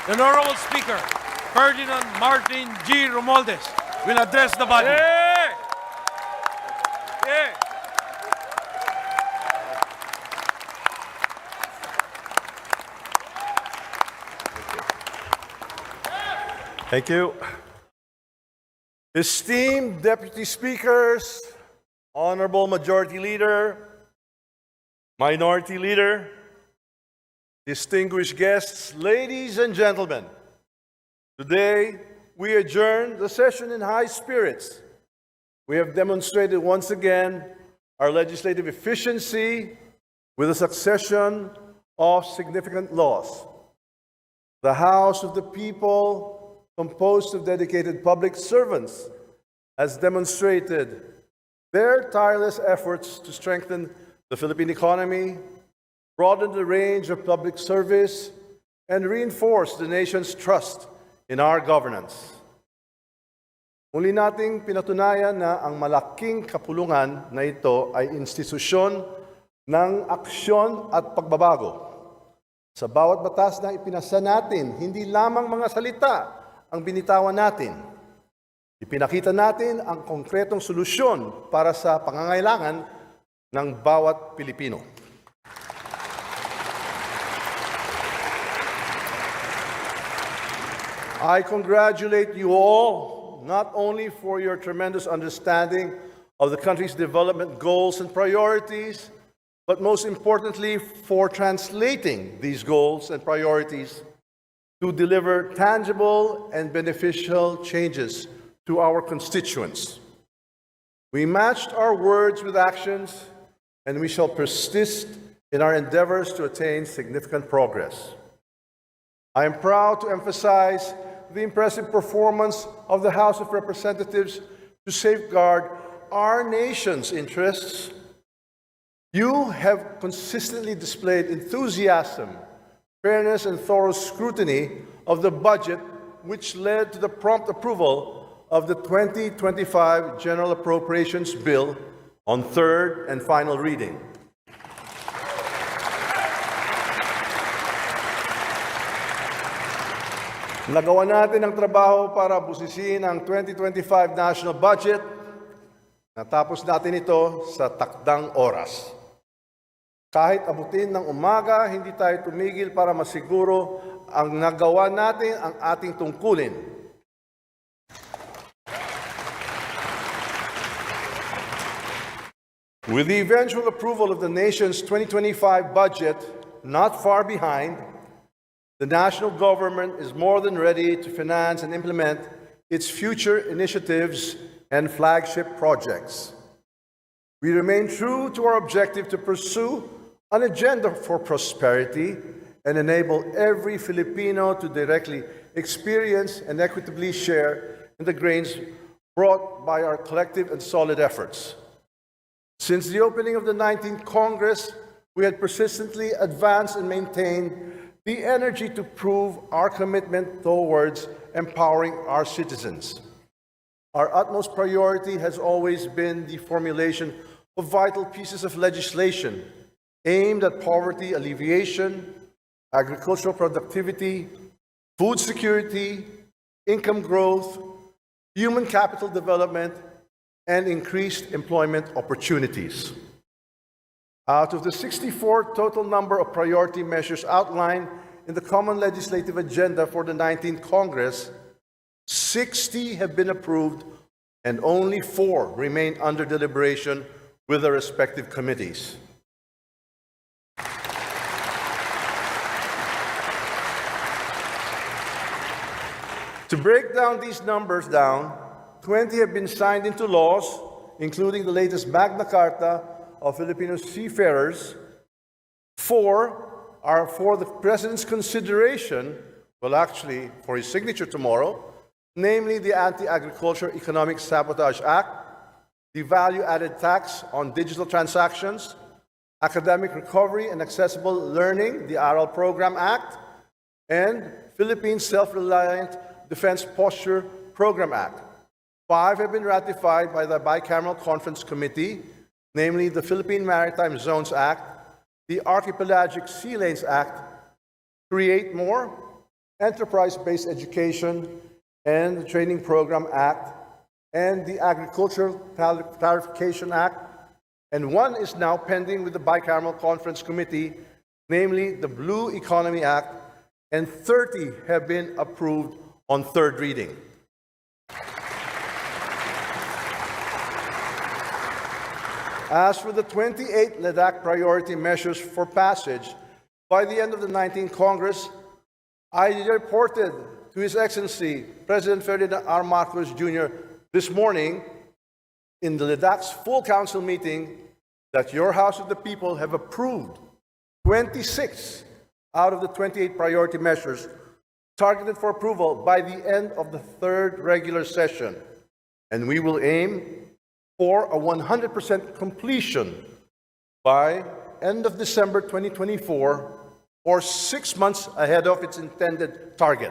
The Honorable Speaker, Ferdinand Martin G. Romualdez, will address the body. Thank you. Esteemed Deputy Speakers, Honorable Majority Leader, Minority Leader, distinguished guests, ladies and gentlemen, today we adjourn the session in high spirits. We have demonstrated once again our legislative efficiency with a succession of significant laws. The House of the People, composed of dedicated public servants, has demonstrated their tireless efforts to strengthen the Philippine economy, broaden the range of public service, and reinforce the nation's trust in our governance. Muli nating pinatunayan na ang malaking kapulungan na ito ay institusyon ng aksyon at pagbabago. Sa bawat batas na ipinasa natin, hindi lamang mga salita ang binitawan natin. Ipinakita natin ang konkretong solusyon para sa pangangailangan ng bawat Pilipino. I congratulate you all, not only for your tremendous understanding of the country's development goals and priorities, but most importantly, for translating these goals and priorities to deliver tangible and beneficial changes to our constituents. We matched our words with actions, and we shall persist in our endeavors to attain significant progress. I am proud to emphasize the impressive performance of the House of Representatives to safeguard our nation's interests. You have consistently displayed enthusiasm, fairness, and thorough scrutiny of the budget, which led to the prompt approval of the 2025 General Appropriations Bill on third and final reading. Nagawa natin ang trabaho para busisin ang 2025 national budget. Natapos natin ito sa takdang oras. Kahit abutin ng umaga, hindi tayo tumigil para masiguro ang nagawa natin ang ating tungkulin. With the eventual approval of the nation's 2025 budget not far behind, the national government is more than ready to finance and implement its future initiatives and flagship projects. We remain true to our objective to pursue an agenda for prosperity and enable every Filipino to directly experience and equitably share in the gains brought by our collective and solid efforts. Since the opening of the 19th Congress, we had persistently advanced and maintained the energy to prove our commitment towards empowering our citizens. Our utmost priority has always been the formulation of vital pieces of legislation aimed at poverty alleviation, agricultural productivity, food security, income growth, human capital development, and increased employment opportunities. Out of the 64 total number of priority measures outlined in the Common Legislative Agenda for the 19th Congress, 60 have been approved and only 4 remain under deliberation with their respective committees. To break down these numbers 20 have been signed into laws, including the latest Magna Carta of Filipino seafarers. 4 are for the President's consideration, well, actually, for his signature tomorrow, namely the Anti-Agriculture Economic Sabotage Act, the Value-Added Tax on Digital Transactions, Academic Recovery and Accessible Learning, the ARAL Program Act, and Philippine Self-Reliant Defense Posture Program Act. 5 have been ratified by the Bicameral Conference Committee, namely the Philippine Maritime Zones Act, the Archipelagic Sea Lanes Act, Create More, Enterprise-Based Education and Training Program Act, and the Agricultural Clarification Act, and one is now pending with the Bicameral Conference Committee, namely the Blue Economy Act, and 30 have been approved on third reading. As for the 28 LEDAC priority measures for passage, by the end of the 19th Congress, I reported to His Excellency President Ferdinand R. Marcos Jr. this morning in the LEDAC's full council meeting that your House of the People have approved 26 out of the 28 priority measures targeted for approval by the end of the third regular session. And we will aim for a 100% completion by end of December 2024, or 6 months ahead of its intended target.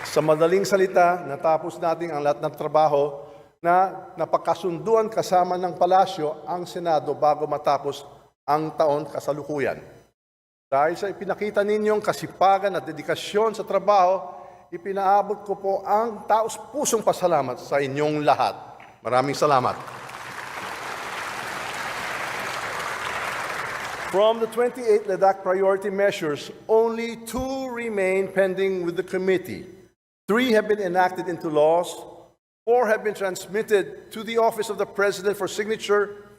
Sa madaling salita, natapos natin ang lahat ng trabaho na napakasunduan kasama ng palasyo ang Senado bago matapos ang taon kasalukuyan. Dahil sa ipinakita ninyong kasipagan at dedikasyon sa trabaho, ipinaabot ko po ang taos-pusong pasalamat sa inyong lahat. Maraming salamat. From the 28 LEDAC priority measures, only 2 remain pending with the committee. 3 have been enacted into laws, 4 have been transmitted to the Office of the President for signature,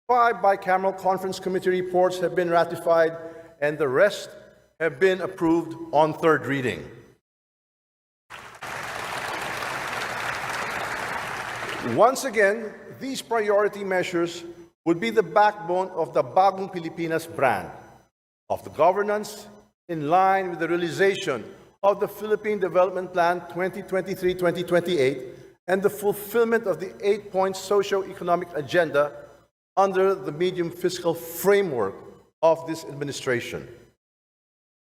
5 bicameral conference committee reports have been ratified, and the rest have been approved on third reading. Once again, these priority measures would be the backbone of the Bagong Pilipinas brand, of the governance in line with the realization of the Philippine Development Plan 2023-2028 and the fulfillment of the 8-point socio-economic agenda under the medium fiscal framework of this administration.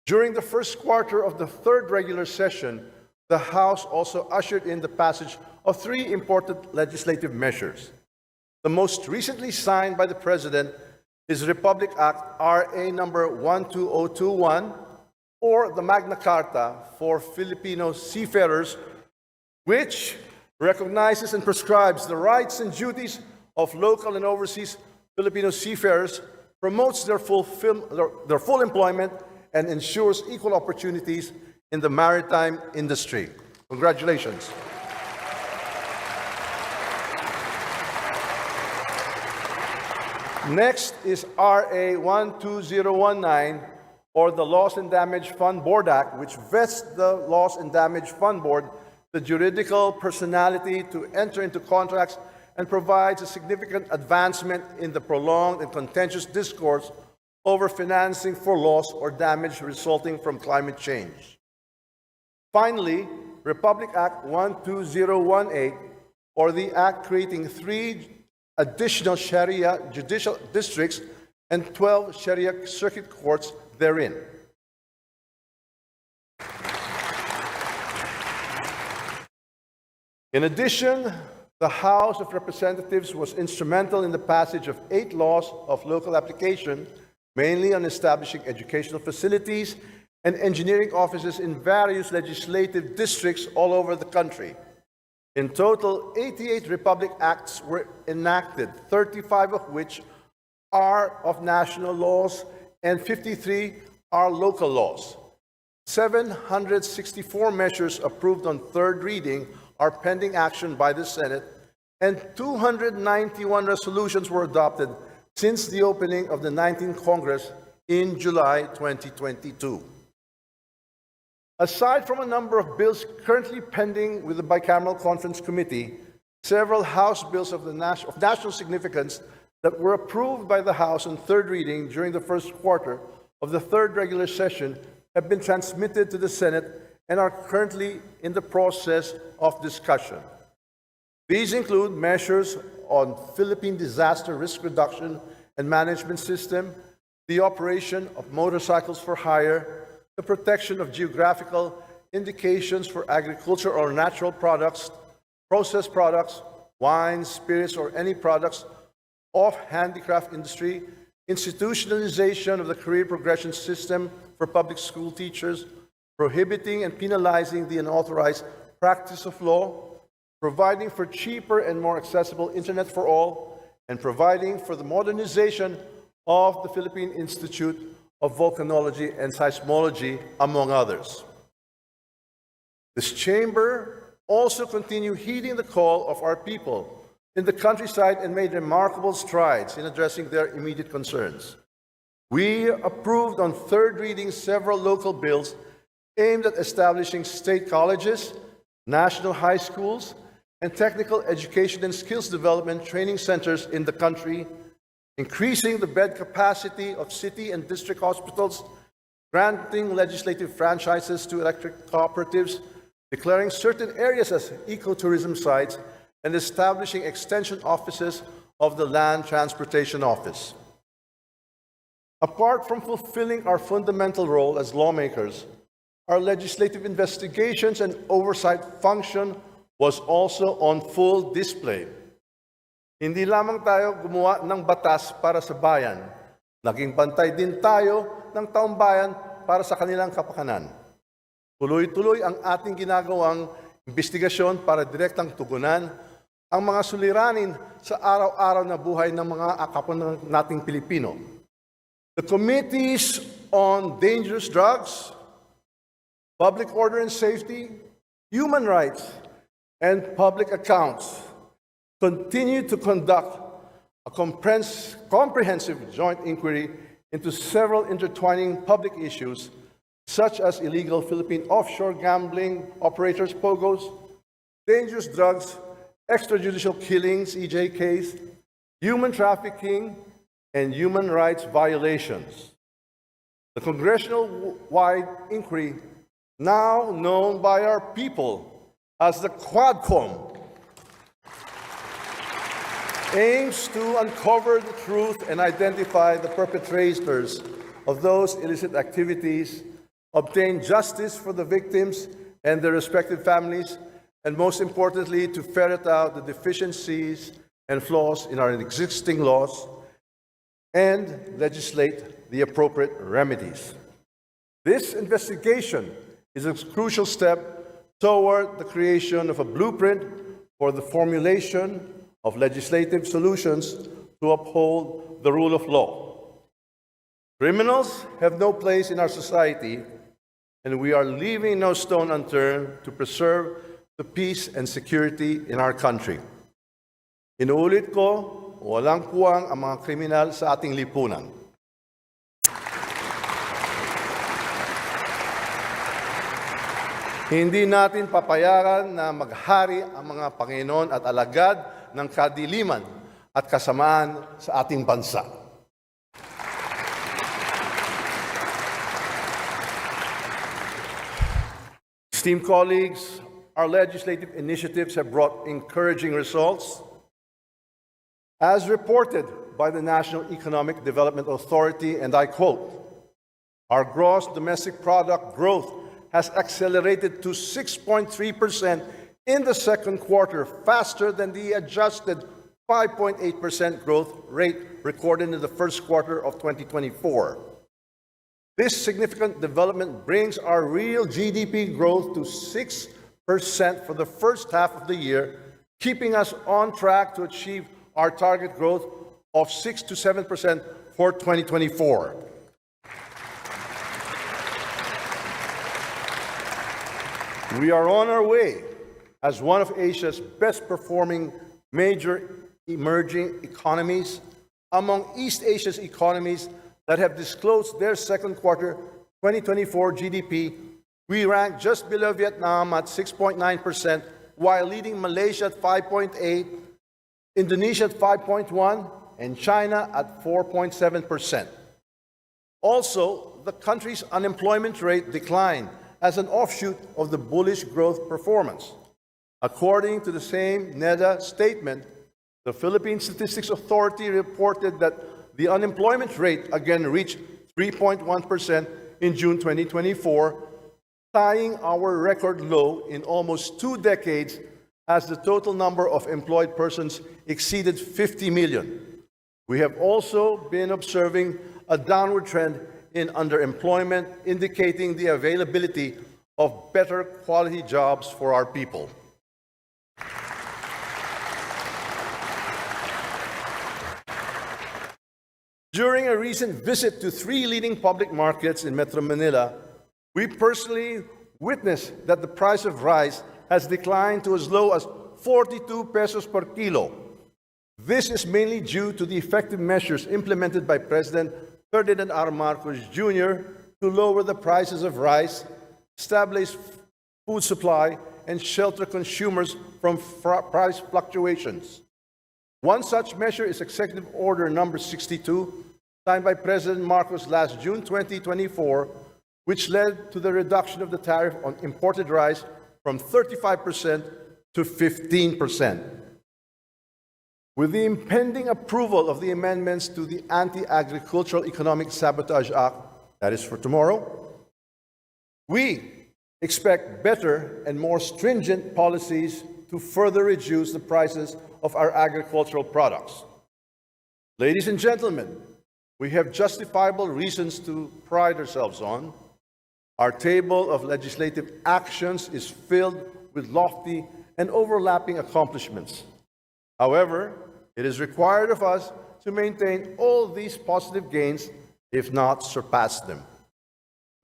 During the first quarter of the third regular session, the House also ushered in the passage of 3 important legislative measures. The most recently signed by the President is Republic Act RA number 12021, or the Magna Carta for Filipino seafarers, which recognizes and prescribes the rights and duties of local and overseas Filipino seafarers, promotes their full employment, and ensures equal opportunities in the maritime industry. Congratulations. Next is RA 12019, or the Loss and Damage Fund Board Act, which vests the Loss and Damage Fund Board the juridical personality to enter into contracts and provides a significant advancement in the prolonged and contentious discourse over financing for loss or damage resulting from climate change. Finally, Republic Act 12018, or the Act creating 3 additional Sharia judicial districts and 12 Sharia circuit courts therein. In addition, the House of Representatives was instrumental in the passage of 8 laws of local application, mainly on establishing educational facilities and engineering offices in various legislative districts all over the country. In total, 88 Republic Acts were enacted, 35 of which are of national laws and 53 are local laws. 764 measures approved on third reading are pending action by the Senate, and 291 resolutions were adopted since the opening of the 19th Congress in July 2022. Aside from a number of bills currently pending with the Bicameral Conference Committee, several House bills of national significance that were approved by the House on third reading during the first quarter of the third regular session have been transmitted to the Senate and are currently in the process of discussion. These include measures on Philippine Disaster Risk Reduction and Management System, the operation of motorcycles for hire, the protection of geographical indications for agriculture or natural products, processed products, wines, spirits, or any products of handicraft industry, institutionalization of the career progression system for public school teachers, prohibiting and penalizing the unauthorized practice of law, providing for cheaper and more accessible internet for all, and providing for the modernization of the Philippine Institute of Volcanology and Seismology, among others. This chamber also continued heeding the call of our people in the countryside and made remarkable strides in addressing their immediate concerns. We approved on third reading several local bills aimed at establishing state colleges, national high schools, and technical education and skills development training centers in the country, increasing the bed capacity of city and district hospitals, granting legislative franchises to electric cooperatives, declaring certain areas as ecotourism sites, and establishing extension offices of the Land Transportation Office. Apart from fulfilling our fundamental role as lawmakers, our legislative investigations and oversight function was also on full display. Hindi lamang tayo gumawa ng batas para sa bayan, naging bantay din tayo ng taong bayan para sa kanilang kapakanan. Tuloy-tuloy ang ating ginagawang investigasyon para direktang tugunan ang mga suliranin sa araw-araw na buhay ng mga kapwa nating Pilipino. The committees on dangerous drugs, public order and safety, human rights, and public accounts continue to conduct a comprehensive joint inquiry into several intertwining public issues, such as illegal Philippine offshore gambling operators, POGOs, dangerous drugs, extrajudicial killings, EJKs, human trafficking, and human rights violations. The congressional-wide inquiry, now known by our people as the Quadcom, aims to uncover the truth and identify the perpetrators of those illicit activities, obtain justice for the victims and their respective families, and most importantly, to ferret out the deficiencies and flaws in our existing laws and legislate the appropriate remedies. This investigation is a crucial step toward the creation of a blueprint for the formulation of legislative solutions to uphold the rule of law. Criminals have no place in our society, and we are leaving no stone unturned to preserve the peace and security in our country. Inuulit ko, walang puwang ang mga kriminal sa ating lipunan. Hindi natin papayagan na maghari ang mga Panginoon at alagad ng kadiliman at kasamaan sa ating bansa. Esteemed colleagues, our legislative initiatives have brought encouraging results. As reported by the National Economic Development Authority, and I quote, "Our gross domestic product growth has accelerated to 6.3% in the second quarter, faster than the adjusted 5.8% growth rate recorded in the first quarter of 2024. This significant development brings our real GDP growth to 6% for the first half of the year, keeping us on track to achieve our target growth of 6 to 7% for 2024. We are on our way as one of Asia's best-performing major emerging economies. Among East Asia's economies that have disclosed their second quarter 2024 GDP, we rank just below Vietnam at 6.9%, while leading Malaysia at 5.8%, Indonesia at 5.1%, and China at 4.7%. Also, the country's unemployment rate declined as an offshoot of the bullish growth performance. According to the same NEDA statement, the Philippine Statistics Authority reported that the unemployment rate again reached 3.1% in June 2024, tying our record low in almost 2 decades as the total number of employed persons exceeded 50 million. We have also been observing a downward trend in underemployment, indicating the availability of better quality jobs for our people. During a recent visit to 3 leading public markets in Metro Manila, we personally witnessed that the price of rice has declined to as low as 42 pesos per kilo. This is mainly due to the effective measures implemented by President Ferdinand R. Marcos Jr. to lower the prices of rice, establish food supply, and shelter consumers from price fluctuations. One such measure is Executive Order Number 62, signed by President Marcos last June 2024, which led to the reduction of the tariff on imported rice from 35% to 15%. With the impending approval of the amendments to the Anti-Agricultural Economic Sabotage Act, that is for tomorrow, we expect better and more stringent policies to further reduce the prices of our agricultural products. Ladies and gentlemen, we have justifiable reasons to pride ourselves on. Our table of legislative actions is filled with lofty and overlapping accomplishments. However, it is required of us to maintain all these positive gains, if not surpass them.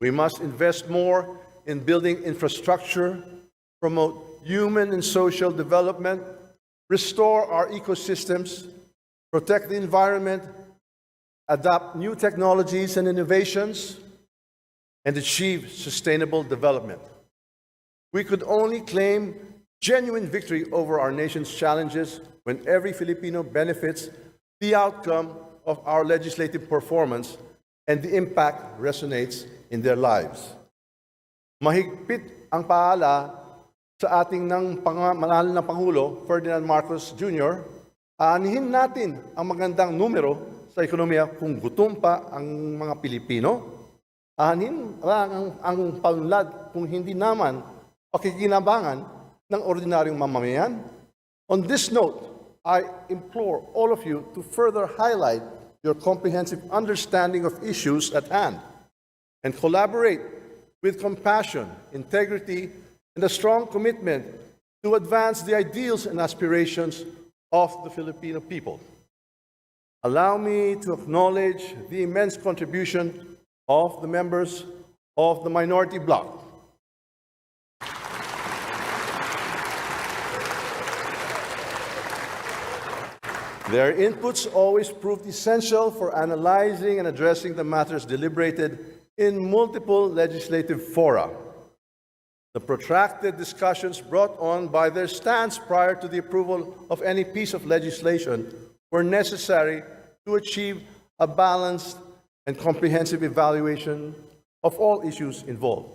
We must invest more in building infrastructure, promote human and social development, restore our ecosystems, protect the environment, adopt new technologies and innovations, and achieve sustainable development. We could only claim genuine victory over our nation's challenges when every Filipino benefits the outcome of our legislative performance and the impact resonates in their lives. Mahigpit ang paala sa ating mahal na Pangulo, Ferdinand Marcos Jr., aanihin natin ang magandang numero sa ekonomiya kung gutom pa ang mga Pilipino. Aanihin ang panlad kung hindi naman pakikinabangan ng ordinaryong mamamayan. On this note, I implore all of you to further highlight your comprehensive understanding of issues at hand and collaborate with compassion, integrity, and a strong commitment to advance the ideals and aspirations of the Filipino people. Allow me to acknowledge the immense contribution of the members of the minority bloc. Their inputs always proved essential for analyzing and addressing the matters deliberated in multiple legislative fora. The protracted discussions brought on by their stance prior to the approval of any piece of legislation were necessary to achieve a balanced and comprehensive evaluation of all issues involved.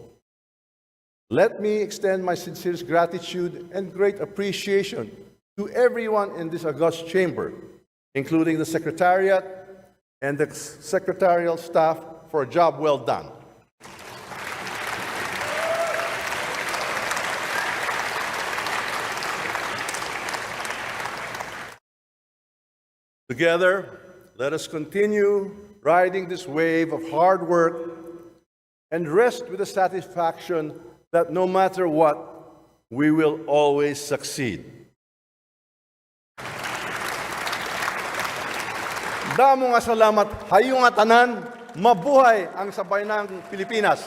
Let me extend my sincerest gratitude and great appreciation to everyone in this august chamber, including the Secretariat and the secretarial staff, for a job well done. Together, let us continue riding this wave of hard work and rest with the satisfaction that no matter what, we will always succeed. Damo nga salamat, hayo nga tanan, mabuhay ang sabayanang Pilipinas.